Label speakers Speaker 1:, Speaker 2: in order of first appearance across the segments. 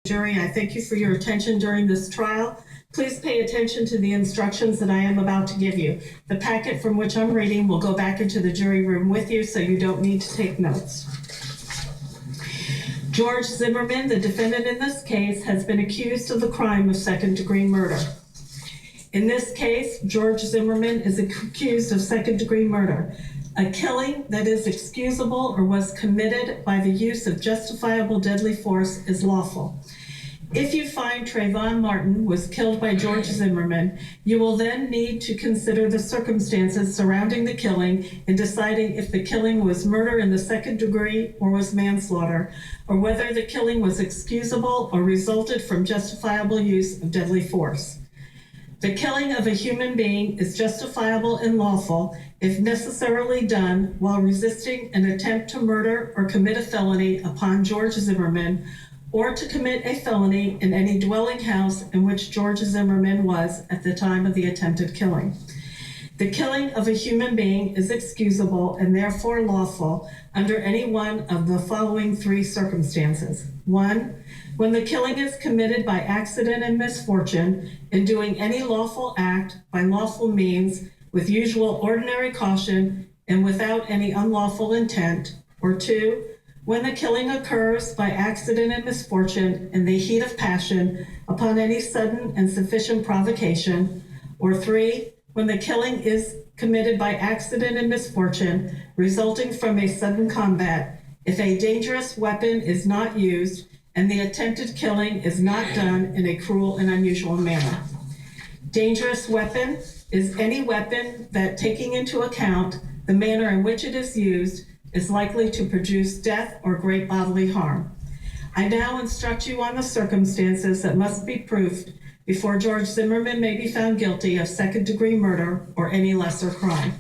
Speaker 1: Jury, I thank you for your attention during this trial. Please pay attention to the instructions that I am about to give you. The packet from which I'm reading will go back into the jury room with you, so you don't need to take notes. George Zimmerman, the defendant in this case, has been accused of the crime of second-degree murder. In this case, George Zimmerman is accused of second-degree murder, a killing that is excusable or was committed by the use of justifiable deadly force is lawful. If you find Trayvon Martin was killed by George Zimmerman, you will then need to consider the circumstances surrounding the killing in deciding if the killing was murder in the second degree or was manslaughter, or whether the killing was excusable or resulted from justifiable use of deadly force. The killing of a human being is justifiable and lawful if necessarily done while resisting an attempt to murder or commit a felony upon George Zimmerman, or to commit a felony in any dwelling house in which George Zimmerman was at the time of the attempted killing. The killing of a human being is excusable and therefore lawful under any one of the following three circumstances. 1, when the killing is committed by accident and misfortune in doing any lawful act by lawful means with usual ordinary caution and without any unlawful intent. Or 2, when the killing occurs by accident and misfortune in the heat of passion upon any sudden and sufficient provocation. Or 3, when the killing is committed by accident and misfortune resulting from a sudden combat, if a dangerous weapon is not used and the attempted killing is not done in a cruel and unusual manner. Dangerous weapon is any weapon that, taking into account the manner in which it is used, is likely to produce death or great bodily harm. I now instruct you on the circumstances that must be proved before George Zimmerman may be found guilty of second-degree murder or any lesser crime.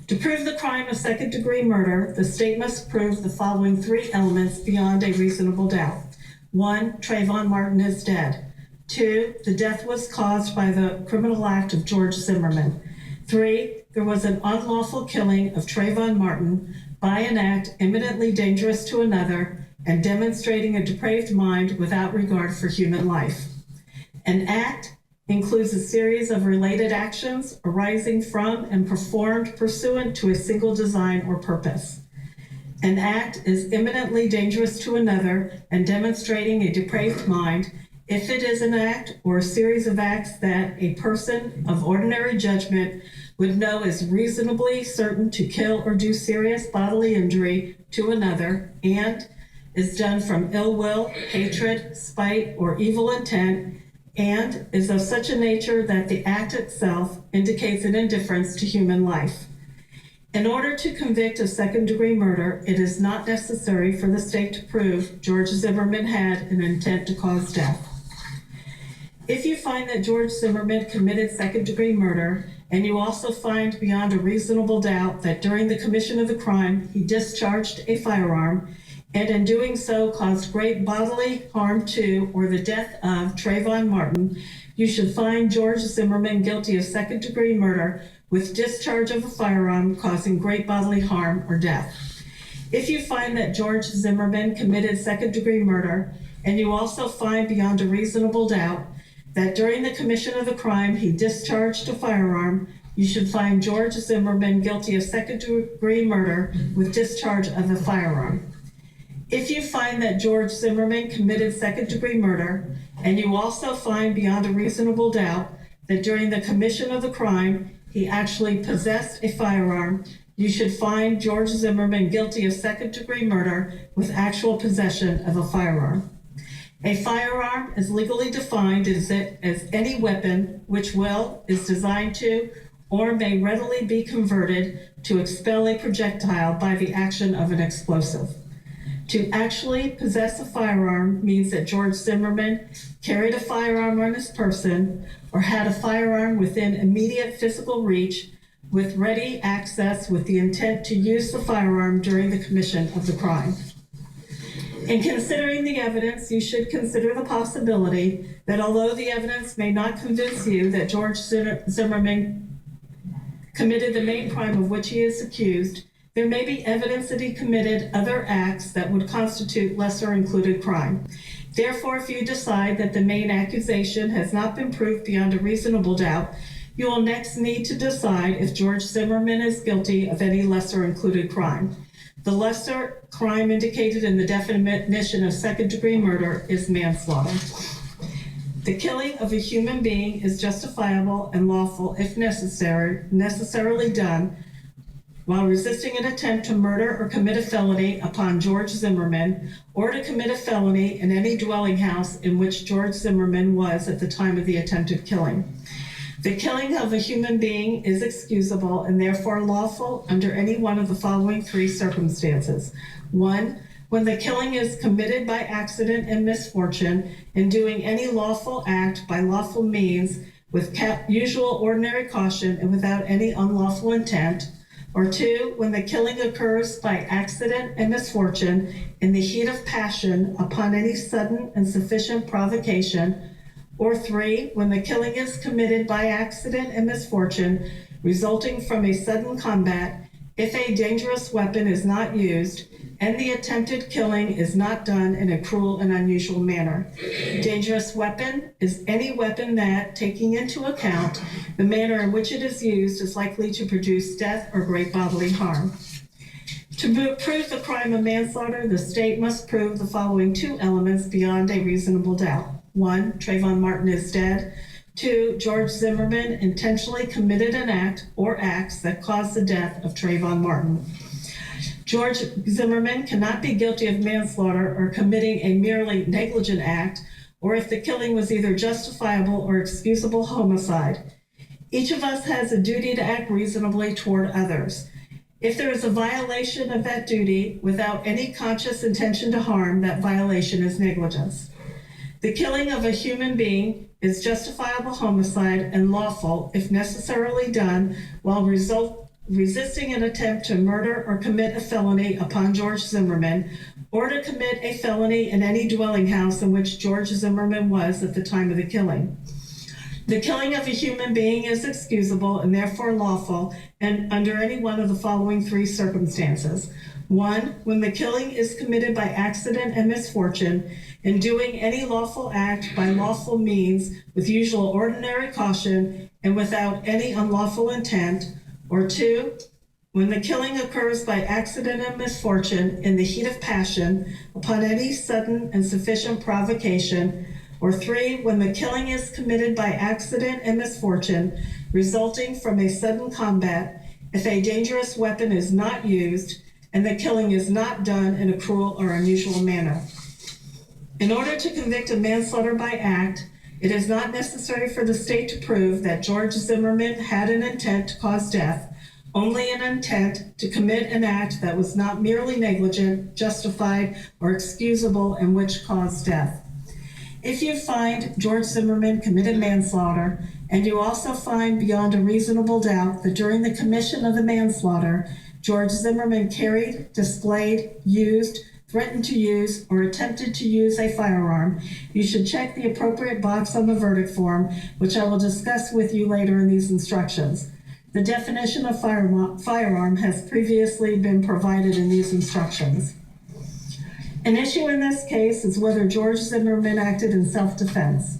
Speaker 1: To prove the crime of second-degree murder, the state must prove the following three elements beyond a reasonable doubt. 1, Trayvon Martin is dead. 2, the death was caused by the criminal act of George Zimmerman. 3, there was an unlawful killing of Trayvon Martin by an act eminently dangerous to another and demonstrating a depraved mind without regard for human life. An act includes a series of related actions arising from and performed pursuant to a single design or purpose. An act is eminently dangerous to another and demonstrating a depraved mind if it is an act or a series of acts that a person of ordinary judgment would know is reasonably certain to kill or do serious bodily injury to another and is done from ill will, hatred, spite, or evil intent, and is of such a nature that the act itself indicates an indifference to human life. In order to convict of second-degree murder, it is not necessary for the state to prove George Zimmerman had an intent to cause death. If you find that George Zimmerman committed second-degree murder, and you also find beyond a reasonable doubt that during the commission of the crime he discharged a firearm, and in doing so caused great bodily harm to or the death of Trayvon Martin, you should find George Zimmerman guilty of second-degree murder with discharge of a firearm causing great bodily harm or death. If you find that George Zimmerman committed second-degree murder, and you also find beyond a reasonable doubt that during the commission of the crime he discharged a firearm, you should find George Zimmerman guilty of second-degree murder with discharge of a firearm. If you find that George Zimmerman committed second-degree murder, and you also find beyond a reasonable doubt that during the commission of the crime he actually possessed a firearm, you should find George Zimmerman guilty of second-degree murder with actual possession of a firearm. A firearm is legally defined as any weapon which is designed to or may readily be converted to expel a projectile by the action of an explosive. To actually possess a firearm means that George Zimmerman carried a firearm on his person or had a firearm within immediate physical reach with ready access with the intent to use the firearm during the commission of the crime. In considering the evidence, you should consider the possibility that although the evidence may not convince you that George Zimmerman committed the main crime of which he is accused, there may be evidence that he committed other acts that would constitute lesser included crime. Therefore, if you decide that the main accusation has not been proved beyond a reasonable doubt, you will next need to decide if George Zimmerman is guilty of any lesser included crime. The lesser crime indicated in the definition of second-degree murder is manslaughter. The killing of a human being is justifiable and lawful if necessarily done while resisting an attempt to murder or commit a felony upon George Zimmerman, or to commit a felony in any dwelling house in which George Zimmerman was at the time of the attempted killing. The killing of a human being is excusable and therefore lawful under any one of the following three circumstances. 1, when the killing is committed by accident and misfortune in doing any lawful act by lawful means with usual ordinary caution and without any unlawful intent. Or 2, when the killing occurs by accident and misfortune in the heat of passion upon any sudden and sufficient provocation. Or 3, when the killing is committed by accident and misfortune resulting from a sudden combat, if a dangerous weapon is not used and the attempted killing is not done in a cruel and unusual manner. Dangerous weapon is any weapon that, taking into account the manner in which it is used, is likely to produce death or great bodily harm. To prove the crime of manslaughter, the state must prove the following two elements beyond a reasonable doubt. 1, Trayvon Martin is dead. 2, George Zimmerman intentionally committed an act or acts that caused the death of Trayvon Martin. George Zimmerman cannot be guilty of manslaughter or committing a merely negligent act, or if the killing was either justifiable or excusable homicide. Each of us has a duty to act reasonably toward others. If there is a violation of that duty without any conscious intention to harm, that violation is negligence. The killing of a human being is justifiable homicide and lawful if necessarily done while resisting an attempt to murder or commit a felony upon George Zimmerman, or to commit a felony in any dwelling house in which George Zimmerman was at the time of the killing. The killing of a human being is excusable and therefore lawful and under any one of the following three circumstances. 1, when the killing is committed by accident and misfortune in doing any lawful act by lawful means with usual ordinary caution and without any unlawful intent. Or 2, when the killing occurs by accident and misfortune in the heat of passion upon any sudden and sufficient provocation. Or 3, when the killing is committed by accident and misfortune resulting from a sudden combat, if a dangerous weapon is not used and the killing is not done in a cruel or unusual manner. In order to convict of manslaughter by act, it is not necessary for the state to prove that George Zimmerman had an intent to cause death, only an intent to commit an act that was not merely negligent, justified, or excusable and which caused death. If you find George Zimmerman committed manslaughter, and you also find beyond a reasonable doubt that during the commission of the manslaughter, George Zimmerman carried, displayed, used, threatened to use, or attempted to use a firearm, you should check the appropriate box on the verdict form, which I will discuss with you later in these instructions. The definition of firearm has previously been provided in these instructions. An issue in this case is whether George Zimmerman acted in self-defense.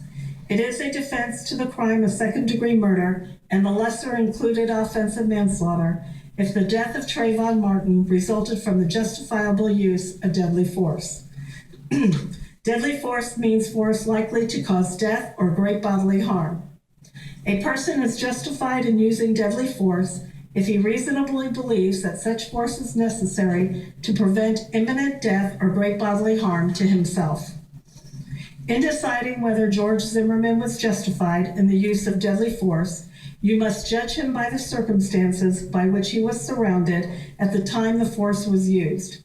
Speaker 1: It is a defense to the crime of second-degree murder and the lesser included offense of manslaughter if the death of Trayvon Martin resulted from the justifiable use of deadly force. Deadly force means force likely to cause death or great bodily harm. A person is justified in using deadly force if he reasonably believes that such force is necessary to prevent imminent death or great bodily harm to himself. In deciding whether George Zimmerman was justified in the use of deadly force, you must judge him by the circumstances by which he was surrounded at the time the force was used.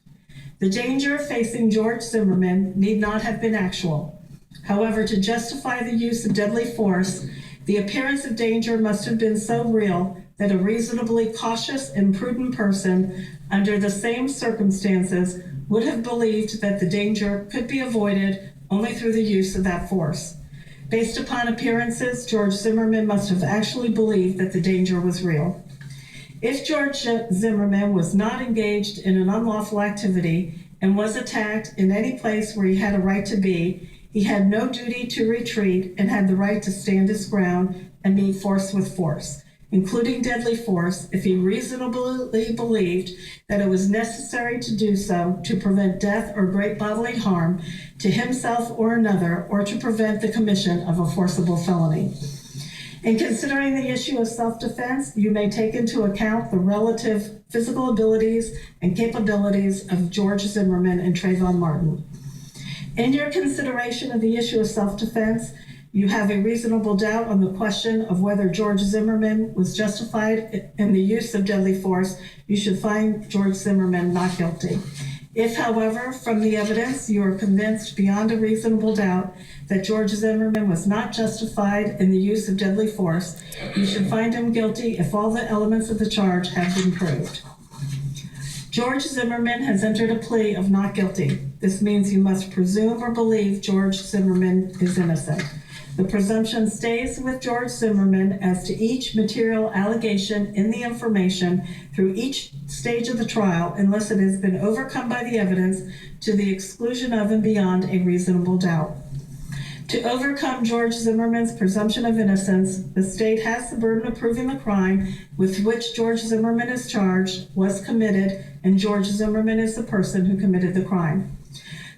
Speaker 1: The danger facing George Zimmerman need not have been actual. However, to justify the use of deadly force, the appearance of danger must have been so real that a reasonably cautious and prudent person under the same circumstances would have believed that the danger could be avoided only through the use of that force. Based upon appearances, George Zimmerman must have actually believed that the danger was real. If George Zimmerman was not engaged in an unlawful activity and was attacked in any place where he had a right to be, He had no duty to retreat and had the right to stand his ground and meet force with force, including deadly force, if he reasonably believed that it was necessary to do so to prevent death or great bodily harm to himself or another, or to prevent the commission of a forcible felony. In considering the issue of self-defense, you may take into account the relative physical abilities and capabilities of George Zimmerman and Trayvon Martin. In your consideration of the issue of self-defense, you have a reasonable doubt on the question of whether George Zimmerman was justified in the use of deadly force. You should find George Zimmerman not guilty. If, however, from the evidence you are convinced beyond a reasonable doubt that George Zimmerman was not justified in the use of deadly force, you should find him guilty if all the elements of the charge have been proved. George Zimmerman has entered a plea of not guilty. This means you must presume or believe George Zimmerman is innocent. The presumption stays with George Zimmerman as to each material allegation in the information through each stage of the trial, unless it has been overcome by the evidence to the exclusion of and beyond a reasonable doubt. To overcome George Zimmerman's presumption of innocence, the state has the burden of proving the crime with which George Zimmerman is charged was committed, and George Zimmerman is the person who committed the crime.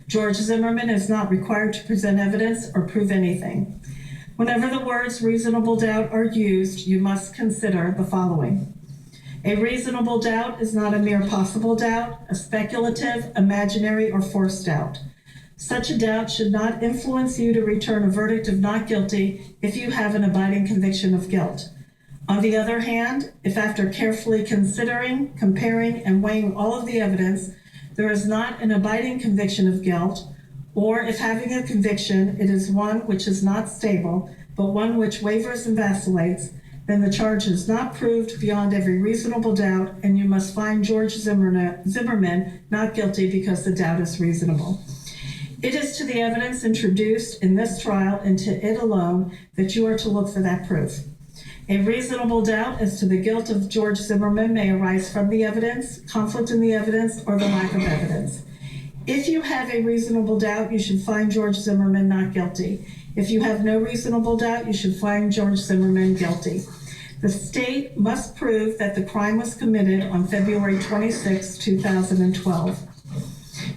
Speaker 1: George Zimmerman is not required to present evidence or prove anything. Whenever the words reasonable doubt are used, you must consider the following. A reasonable doubt is not a mere possible doubt, a speculative, imaginary, or forced doubt. Such a doubt should not influence you to return a verdict of not guilty if you have an abiding conviction of guilt. On the other hand, if after carefully considering, comparing, and weighing all of the evidence, there is not an abiding conviction of guilt, or if having a conviction, it is one which is not stable, but one which wavers and vacillates, then the charge is not proved beyond every reasonable doubt, and you must find George Zimmerman not guilty because the doubt is reasonable. It is to the evidence introduced in this trial and to it alone that you are to look for that proof. A reasonable doubt as to the guilt of George Zimmerman may arise from the evidence, conflict in the evidence, or the lack of evidence. If you have a reasonable doubt, you should find George Zimmerman not guilty. If you have no reasonable doubt, you should find George Zimmerman guilty. The state must prove that the crime was committed on February 26, 2012.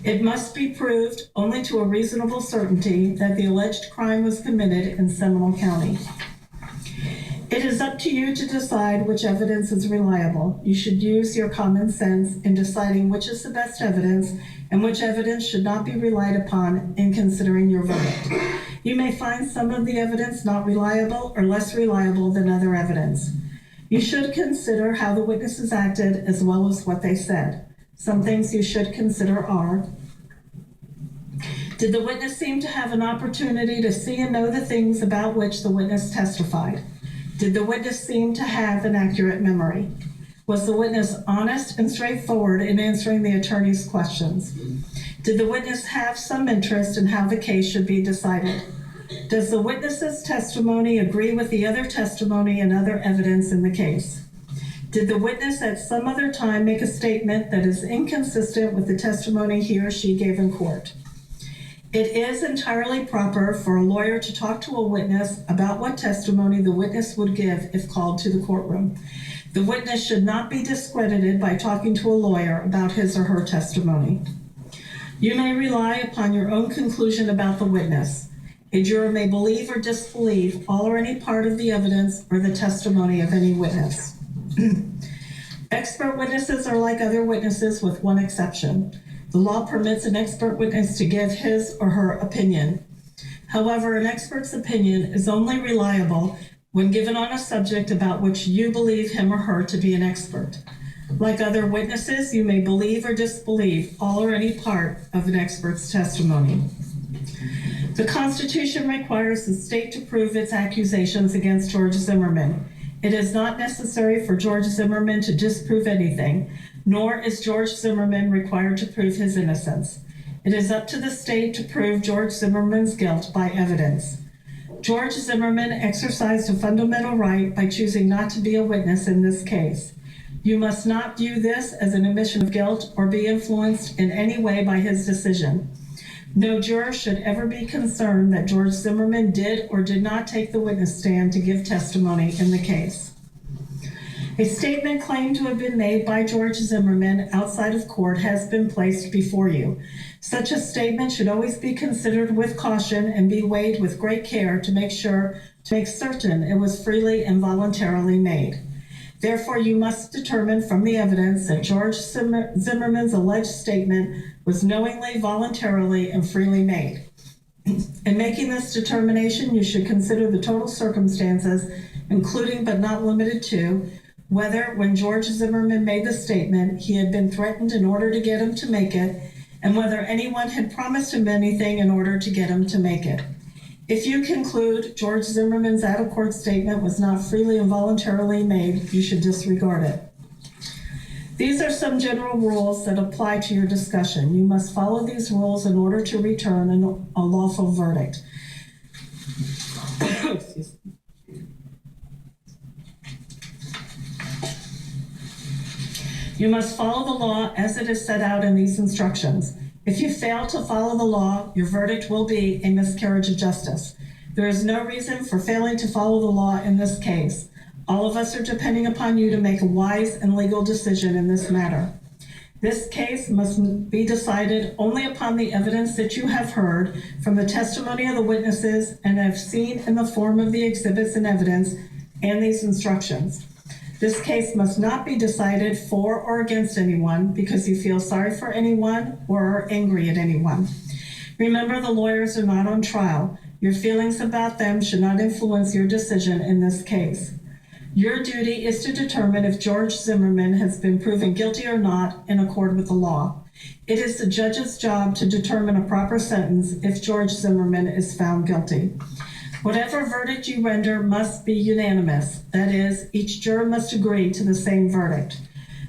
Speaker 1: It must be proved only to a reasonable certainty that the alleged crime was committed in Seminole County. It is up to you to decide which evidence is reliable. You should use your common sense in deciding which is the best evidence and which evidence should not be relied upon in considering your verdict. You may find some of the evidence not reliable or less reliable than other evidence. You should consider how the witnesses acted as well as what they said. Some things you should consider are: did the witness seem to have an opportunity to see and know the things about which the witness testified? Did the witness seem to have an accurate memory? Was the witness honest and straightforward in answering the attorney's questions? Did the witness have some interest in how the case should be decided? Does the witness's testimony agree with the other testimony and other evidence in the case? Did the witness at some other time make a statement that is inconsistent with the testimony he or she gave in court? It is entirely proper for a lawyer to talk to a witness about what testimony the witness would give if called to the courtroom. The witness should not be discredited by talking to a lawyer about his or her testimony. You may rely upon your own conclusion about the witness. A juror may believe or disbelieve all or any part of the evidence or the testimony of any witness. Expert witnesses are like other witnesses with one exception. The law permits an expert witness to give his or her opinion. However, an expert's opinion is only reliable when given on a subject about which you believe him or her to be an expert. Like other witnesses, you may believe or disbelieve all or any part of an expert's testimony. The Constitution requires the state to prove its accusations against George Zimmerman. It is not necessary for George Zimmerman to disprove anything, nor is George Zimmerman required to prove his innocence. It is up to the state to prove George Zimmerman's guilt by evidence. George Zimmerman exercised a fundamental right by choosing not to be a witness in this case. You must not view this as an admission of guilt or be influenced in any way by his decision. No juror should ever be concerned that George Zimmerman did or did not take the witness stand to give testimony in the case. A statement claimed to have been made by George Zimmerman outside of court has been placed before you. Such a statement should always be considered with caution and be weighed with great care to make certain it was freely and voluntarily made. Therefore, you must determine from the evidence that George Zimmerman's alleged statement was knowingly, voluntarily, and freely made. In making this determination, you should consider the total circumstances, including but not limited to whether, when George Zimmerman made the statement, he had been threatened in order to get him to make it, and whether anyone had promised him anything in order to get him to make it. If you conclude George Zimmerman's out-of-court statement was not freely and voluntarily made, you should disregard it. These are some general rules that apply to your discussion. You must follow these rules in order to return a lawful verdict. Excuse me. You must follow the law as it is set out in these instructions. If you fail to follow the law, your verdict will be a miscarriage of justice. There is no reason for failing to follow the law in this case. All of us are depending upon you to make a wise and legal decision in this matter. This case must be decided only upon the evidence that you have heard from the testimony of the witnesses and have seen in the form of the exhibits and evidence and these instructions. This case must not be decided for or against anyone because you feel sorry for anyone or are angry at anyone. Remember, the lawyers are not on trial. Your feelings about them should not influence your decision in this case. Your duty is to determine if George Zimmerman has been proven guilty or not in accord with the law. It is the judge's job to determine a proper sentence if George Zimmerman is found guilty. Whatever verdict you render must be unanimous. That is, each juror must agree to the same verdict.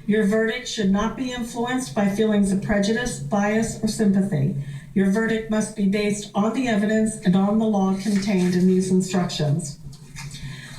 Speaker 1: Your verdict should not be influenced by feelings of prejudice, bias, or sympathy. Your verdict must be based on the evidence and on the law contained in these instructions.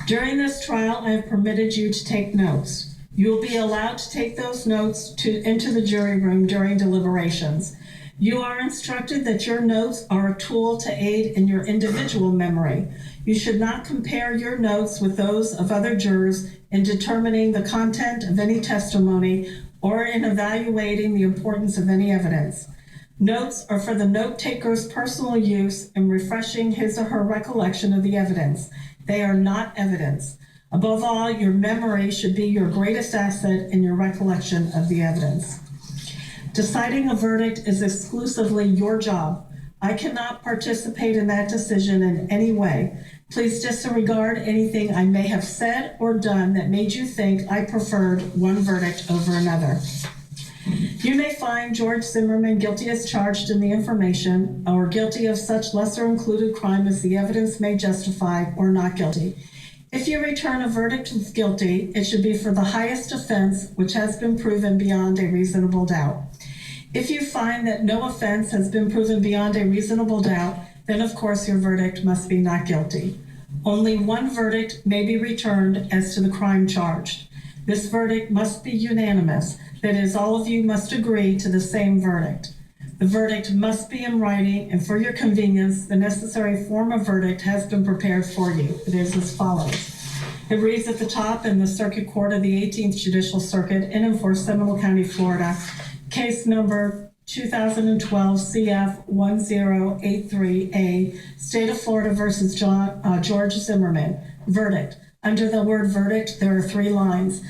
Speaker 1: During this trial, I have permitted you to take notes. You will be allowed to take those notes into the jury room during deliberations. You are instructed that your notes are a tool to aid in your individual memory. You should not compare your notes with those of other jurors in determining the content of any testimony or in evaluating the importance of any evidence. Notes are for the note-taker's personal use in refreshing his or her recollection of the evidence. They are not evidence. Above all, your memory should be your greatest asset in your recollection of the evidence. Deciding a verdict is exclusively your job. I cannot participate in that decision in any way. Please disregard anything I may have said or done that made you think I preferred one verdict over another. You may find George Zimmerman guilty as charged in the information, or guilty of such lesser included crime as the evidence may justify, or not guilty. If you return a verdict of guilty, it should be for the highest offense which has been proven beyond a reasonable doubt. If you find that no offense has been proven beyond a reasonable doubt, then of course your verdict must be not guilty. Only one verdict may be returned as to the crime charged. This verdict must be unanimous. That is, all of you must agree to the same verdict. The verdict must be in writing, and for your convenience, the necessary form of verdict has been prepared for you. It is as follows. It reads at the top: in the Circuit Court of the 18th Judicial Circuit in and for Seminole County, Florida, case number 2012 CF 1083A, State of Florida versus George Zimmerman. Verdict. Under the word verdict, there are 3 lines.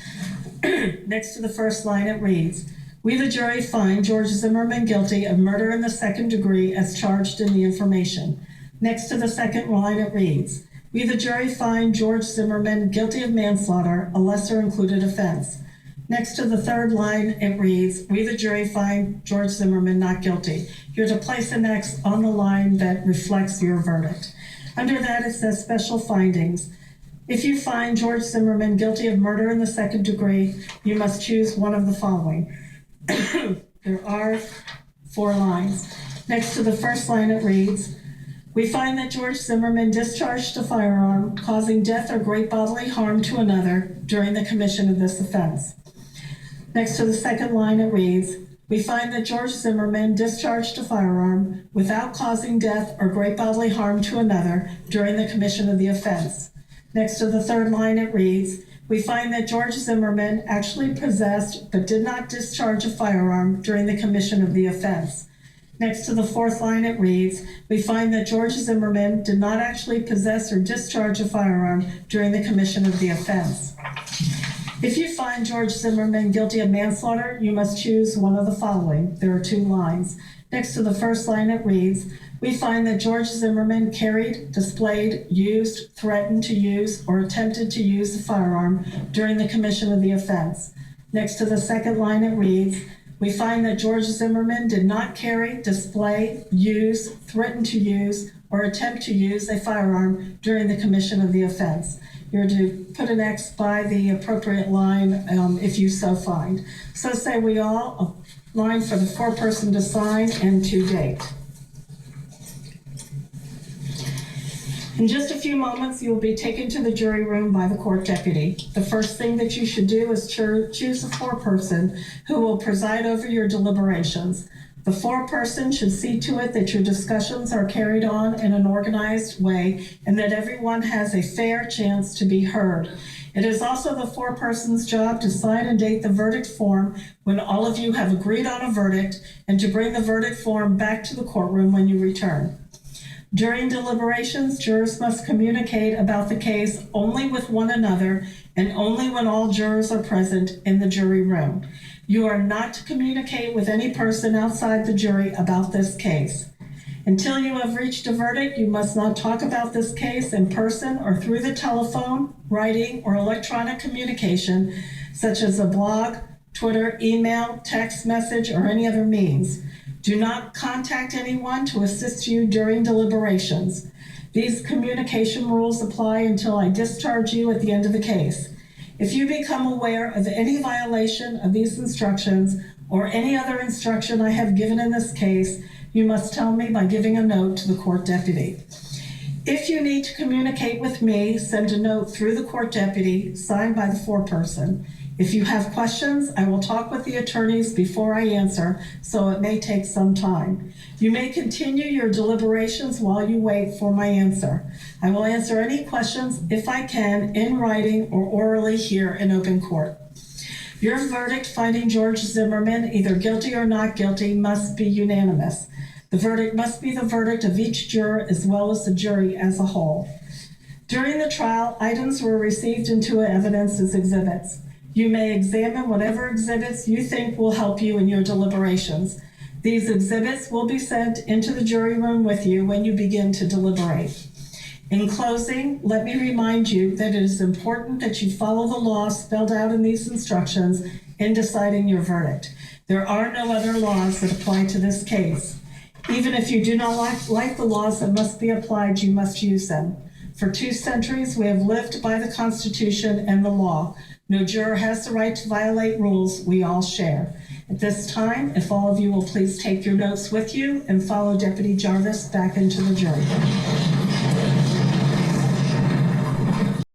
Speaker 1: Next to the first line, it reads, "We, the jury, find George Zimmerman guilty of murder in the second degree as charged in the information." Next to the second line, it reads, "We, the jury, find George Zimmerman guilty of manslaughter, a lesser included offense." Next to the third line, it reads, "We, the jury, find George Zimmerman not guilty." You're to place an X on the line that reflects your verdict. Under that, it says special findings. If you find George Zimmerman guilty of murder in the second degree, you must choose one of the following. There are 4 lines. Next to the first line, it reads, "We find that George Zimmerman discharged a firearm, causing death or great bodily harm to another during the commission of this offense." Next to the second line, it reads, We find that George Zimmerman discharged a firearm without causing death or great bodily harm to another during the commission of the offense. Next to the third line, it reads, we find that George Zimmerman actually possessed but did not discharge a firearm during the commission of the offense. Next to the fourth line, it reads, we find that George Zimmerman did not actually possess or discharge a firearm during the commission of the offense. If you find George Zimmerman guilty of manslaughter, you must choose one of the following. There are two lines. Next to the first line, it reads, we find that George Zimmerman carried, displayed, used, threatened to use, or attempted to use a firearm during the commission of the offense. Next to the second line, it reads, we find that George Zimmerman did not carry, display, use, threaten to use, or attempt to use a firearm during the commission of the offense. You're to put an X by the appropriate line if you so find. So say we all, a line for the foreperson to sign and to date. In just a few moments, you will be taken to the jury room by the court deputy. The first thing that you should do is choose a foreperson who will preside over your deliberations. The foreperson should see to it that your discussions are carried on in an organized way and that everyone has a fair chance to be heard. It is also the foreperson's job to sign and date the verdict form when all of you have agreed on a verdict and to bring the verdict form back to the courtroom when you return. During deliberations, jurors must communicate about the case only with one another and only when all jurors are present in the jury room. You are not to communicate with any person outside the jury about this case. Until you have reached a verdict, you must not talk about this case in person or through the telephone, writing, or electronic communication, such as a blog, Twitter, email, text message, or any other means. Do not contact anyone to assist you during deliberations. These communication rules apply until I discharge you at the end of the case. If you become aware of any violation of these instructions or any other instruction I have given in this case, you must tell me by giving a note to the court deputy. If you need to communicate with me, send a note through the court deputy signed by the foreperson. If you have questions, I will talk with the attorneys before I answer, so it may take some time. You may continue your deliberations while you wait for my answer. I will answer any questions, if I can, in writing or orally here in open court. Your verdict finding George Zimmerman either guilty or not guilty must be unanimous. The verdict must be the verdict of each juror as well as the jury as a whole. During the trial, items were received into evidence as exhibits. You may examine whatever exhibits you think will help you in your deliberations. These exhibits will be sent into the jury room with you when you begin to deliberate. In closing, let me remind you that it is important that you follow the law spelled out in these instructions in deciding your verdict. There are no other laws that apply to this case. Even if you do not like the laws that must be applied, you must use them. For 2 centuries, we have lived by the Constitution and the law. No juror has the right to violate rules we all share. At this time, if all of you will please take your notes with you and follow Deputy Jarvis back into the jury room.